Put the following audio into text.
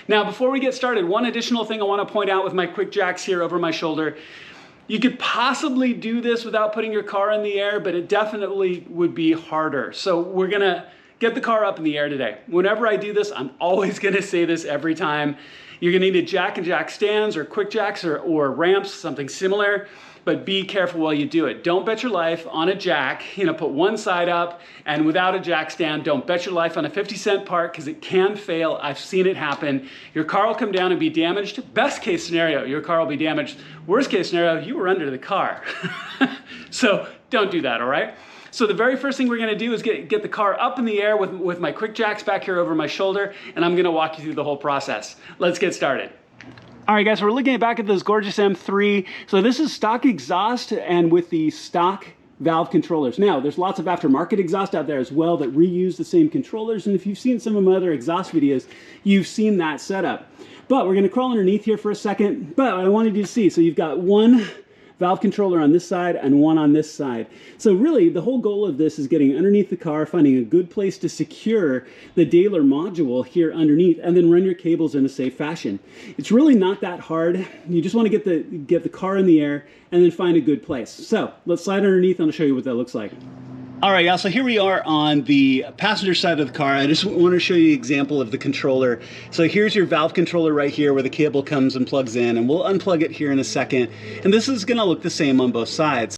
Now, before we get started, one additional thing I want to point out with my quick jacks here over my shoulder. You could possibly do this without putting your car in the air, but it definitely would be harder. So we're gonna get the car up in the air today. Whenever I do this, I'm always gonna say this every time. You're gonna need a jack and jack stands or quick jacks or ramps, something similar, but be careful while you do it. Don't bet your life on a jack. Put one side up, and without a jack stand, don't bet your life on a 50-cent part because it can fail. I've seen it happen. Your car will come down and be damaged. Best case scenario, your car will be damaged. Worst case scenario, you were under the car. So don't do that, all right? So the very first thing we're gonna do is get the car up in the air with my quick jacks back here over my shoulder, and I'm gonna walk you through the whole process. Let's get started. All right, guys, we're looking back at this gorgeous M3. So this is stock exhaust and with the stock valve controllers. Now, there's lots of aftermarket exhaust out there as well that reuse the same controllers. And if you've seen some of my other exhaust videos, you've seen that setup. But we're gonna crawl underneath here for a second. But I wanted you to see, so you've got one valve controller on this side and one on this side. So really, the whole goal of this is getting underneath the car, finding a good place to secure the Daylor module here underneath, and then run your cables in a safe fashion. It's really not that hard. You just want to get the car in the air and then find a good place. So let's slide underneath and I'll show you what that looks like. All right, y'all, so here we are on the passenger side of the car. I just want to show you an example of the controller. So here's your valve controller right here where the cable comes and plugs in, and we'll unplug it here in a second. And this is gonna look the same on both sides.